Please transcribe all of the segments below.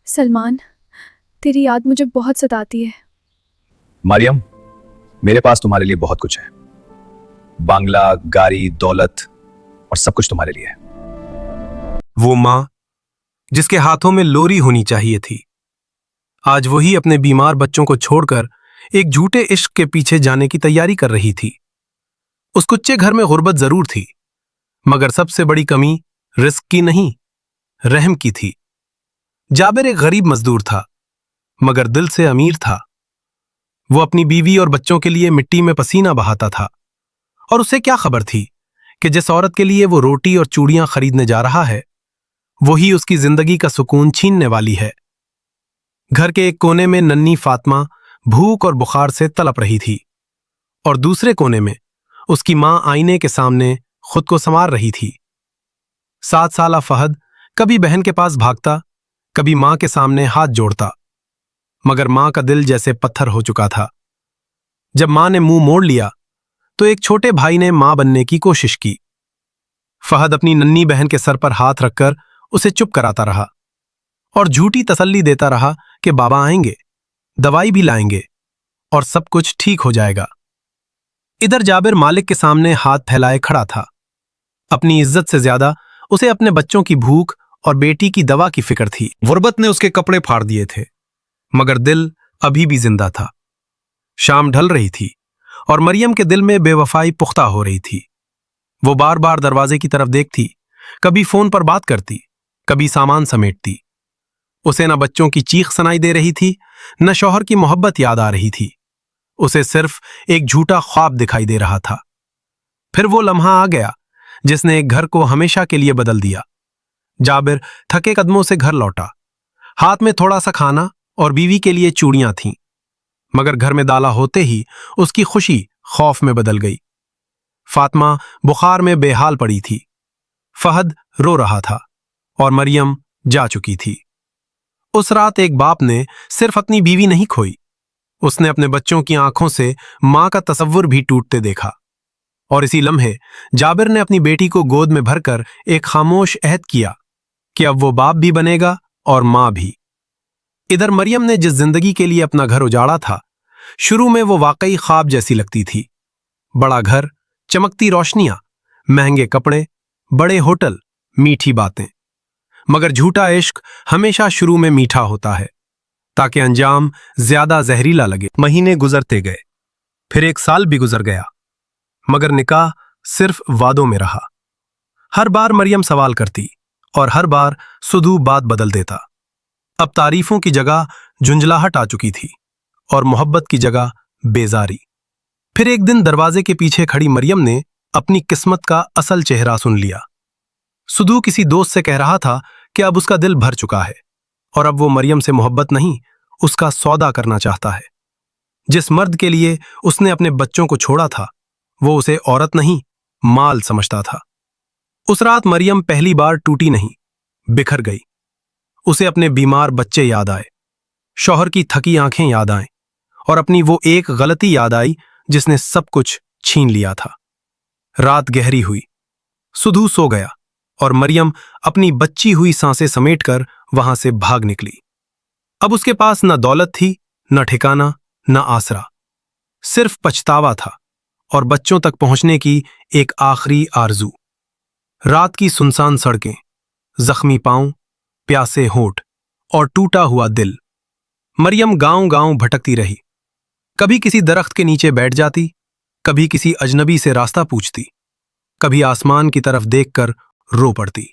सलमान, तेरी याद मुझे बहुत सताती है। मरियम, मेरे पास तुम्हारे लिए बहुत कुछ है। बांग्ला, गाड़ी, दौलत और सब कुछ तुम्हारे लिए है। वो माँ जिसके हाथों में लोरी होनी चाहिए थी, आज वही अपने बीमार बच्चों को छोड़कर एक झूठे इश्क के पीछे जाने की तैयारी कर रही थी। उस कुच्चे घर में गुर्बत जरूर थी, मगर सबसे बड़ी कमी रिस्क की नहीं, रहम की थी। जाबिर एक गरीब मजदूर था, मगर दिल से अमीर था। वो अपनी बीवी और बच्चों के लिए मिट्टी में पसीना बहाता था, और उसे क्या खबर थी कि जिस औरत के लिए वो रोटी और चूड़ियां खरीदने जा रहा है, वही उसकी जिंदगी का सुकून छीनने वाली है। घर के एक कोने में नन्ही फातिमा भूख और बुखार से तड़प रही थी, और दूसरे कोने में उसकी मां आईने के सामने खुद को संवार रही थी। 7 साला फहद कभी बहन के पास भागता, कभी मां के सामने हाथ जोड़ता, मगर मां का दिल जैसे पत्थर हो चुका था। जब मां ने मुंह मोड़ लिया तो एक छोटे भाई ने मां बनने की कोशिश की। फहद अपनी नन्ही बहन के सर पर हाथ रखकर उसे चुप कराता रहा और झूठी तसल्ली देता रहा कि बाबा आएंगे, दवाई भी लाएंगे और सब कुछ ठीक हो जाएगा। इधर जाबिर मालिक के सामने हाथ फैलाए खड़ा था। अपनी इज्जत से ज्यादा उसे अपने बच्चों की भूख और बेटी की दवा की फिक्र थी। गुर्बत ने उसके कपड़े फाड़ दिए थे, मगर दिल अभी भी जिंदा था। शाम ढल रही थी और मरियम के दिल में बेवफाई पुख्ता हो रही थी। वो बार बार दरवाजे की तरफ देखती, कभी फोन पर बात करती, कभी सामान समेटती। उसे न बच्चों की चीख सुनाई दे रही थी, न शौहर की मोहब्बत याद आ रही थी। उसे सिर्फ एक झूठा ख्वाब दिखाई दे रहा था। फिर वो लम्हा आ गया जिसने एक घर को हमेशा के लिए बदल दिया। जाबिर थके कदमों से घर लौटा। हाथ में थोड़ा सा खाना और बीवी के लिए चूड़ियां थीं, मगर घर में दाला होते ही उसकी खुशी खौफ में बदल गई। फातिमा बुखार में बेहाल पड़ी थी, फहद रो रहा था और मरियम जा चुकी थी। उस रात एक बाप ने सिर्फ अपनी बीवी नहीं खोई, उसने अपने बच्चों की आंखों से मां का तसव्वुर भी टूटते देखा। और इसी लम्हे जाबिर ने अपनी बेटी को गोद में भरकर एक खामोश अहद किया कि अब वो बाप भी बनेगा और मां भी। इधर मरियम ने जिस जिंदगी के लिए अपना घर उजाड़ा था, शुरू में वो वाकई ख्वाब जैसी लगती थी। बड़ा घर, चमकती रोशनियां, महंगे कपड़े, बड़े होटल, मीठी बातें। मगर झूठा इश्क हमेशा शुरू में मीठा होता है, ताकि अंजाम ज्यादा जहरीला लगे। महीने गुजरते गए, फिर 1 साल भी गुजर गया, मगर निकाह सिर्फ वादों में रहा। हर बार मरियम सवाल करती और हर बार सुधू बात बदल देता। अब तारीफों की जगह झुंझलाहट आ चुकी थी और मोहब्बत की जगह बेजारी। फिर एक दिन दरवाजे के पीछे खड़ी मरियम ने अपनी किस्मत का असल चेहरा सुन लिया। सुधू किसी दोस्त से कह रहा था कि अब उसका दिल भर चुका है और अब वो मरियम से मोहब्बत नहीं, उसका सौदा करना चाहता है। जिस मर्द के लिए उसने अपने बच्चों को छोड़ा था, वो उसे औरत नहीं, माल समझता था। उस रात मरियम पहली बार टूटी नहीं, बिखर गई। उसे अपने बीमार बच्चे याद आए, शौहर की थकी आंखें याद आएं, और अपनी वो एक गलती याद आई जिसने सब कुछ छीन लिया था। रात गहरी हुई, सुधू सो गया और मरियम अपनी बच्ची हुई सांसें समेटकर वहां से भाग निकली। अब उसके पास न दौलत थी, न ठिकाना, न आसरा, सिर्फ पछतावा था और बच्चों तक पहुंचने की एक आखिरी आरजू। रात की सुनसान सड़कें, जख्मी पांव, प्यासे होंठ और टूटा हुआ दिल। मरियम गांव-गांव भटकती रही। कभी किसी दरख्त के नीचे बैठ जाती, कभी किसी अजनबी से रास्ता पूछती, कभी आसमान की तरफ देखकर रो पड़ती।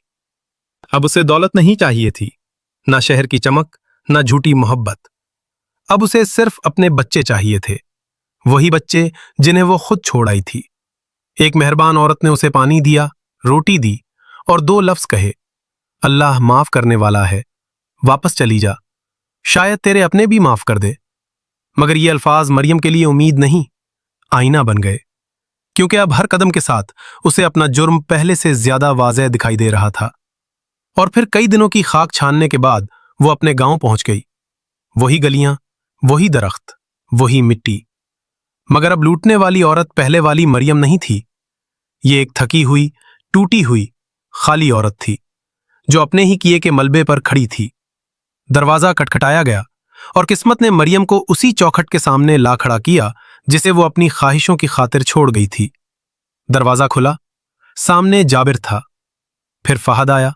अब उसे दौलत नहीं चाहिए थी, ना शहर की चमक, ना झूठी मोहब्बत। अब उसे सिर्फ अपने बच्चे चाहिए थे, वही बच्चे जिन्हें वो खुद छोड़ आई थी। एक मेहरबान औरत ने उसे पानी दिया, रोटी दी और 2 लफ्ज कहे, अल्लाह माफ करने वाला है, वापस चली जा, शायद तेरे अपने भी माफ कर दे। मगर ये अल्फाज मरियम के लिए उम्मीद नहीं, आईना बन गए, क्योंकि अब हर कदम के साथ उसे अपना जुर्म पहले से ज्यादा वाज़ेह दिखाई दे रहा था। और फिर कई दिनों की खाक छानने के बाद वो अपने गांव पहुंच गई। वही गलियां, वही दरख्त, वही मिट्टी। मगर अब लूटने वाली औरत पहले वाली मरियम नहीं थी। ये एक थकी हुई, टूटी हुई, खाली औरत थी, जो अपने ही किए के मलबे पर खड़ी थी। दरवाजा खटखटाया गया और किस्मत ने मरियम को उसी चौखट के सामने ला खड़ा किया जिसे वो अपनी ख्वाहिशों की खातिर छोड़ गई थी। दरवाजा खुला, सामने जाबिर था, फिर फहद आया,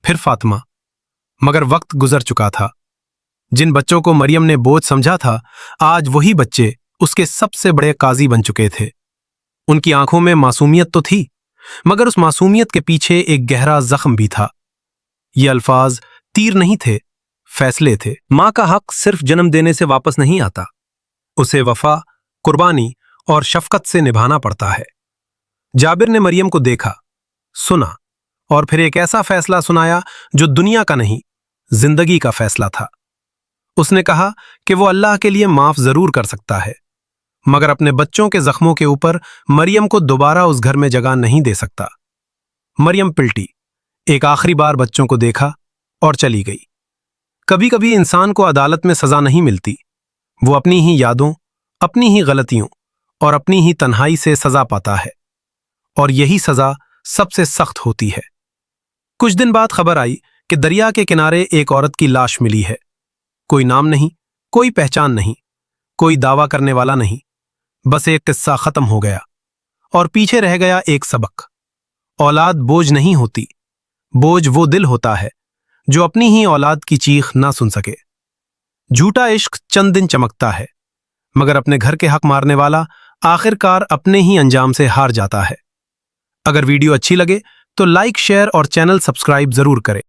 फिर फातिमा। मगर वक्त गुजर चुका था। जिन बच्चों को मरियम ने बोझ समझा था, आज वही बच्चे उसके सबसे बड़े काजी बन चुके थे। उनकी आंखों में मासूमियत तो थी, मगर उस मासूमियत के पीछे एक गहरा जख्म भी था। ये अल्फाज तीर नहीं थे, फैसले थे। मां का हक सिर्फ जन्म देने से वापस नहीं आता, उसे वफा, कुर्बानी और शफकत से निभाना पड़ता है। जाबिर ने मरियम को देखा, सुना और फिर एक ऐसा फैसला सुनाया जो दुनिया का नहीं, जिंदगी का फैसला था। उसने कहा कि वो अल्लाह के लिए माफ जरूर कर सकता है, मगर अपने बच्चों के जख्मों के ऊपर मरियम को दोबारा उस घर में जगह नहीं दे सकता। मरियम पिलटी, एक आखिरी बार बच्चों को देखा और चली गई। कभी कभी इंसान को अदालत में सजा नहीं मिलती, वो अपनी ही यादों, अपनी ही गलतियों और अपनी ही तन्हाई से सजा पाता है, और यही सजा सबसे सख्त होती है। कुछ दिन बाद खबर आई कि दरिया के किनारे एक औरत की लाश मिली है। कोई नाम नहीं, कोई पहचान नहीं, कोई दावा करने वाला नहीं, बस एक किस्सा खत्म हो गया और पीछे रह गया एक सबक। औलाद बोझ नहीं होती, बोझ वो दिल होता है जो अपनी ही औलाद की चीख ना सुन सके। झूठा इश्क चंद दिन चमकता है, मगर अपने घर के हक मारने वाला आखिरकार अपने ही अंजाम से हार जाता है। अगर वीडियो अच्छी लगे तो लाइक, शेयर और चैनल सब्सक्राइब जरूर करें।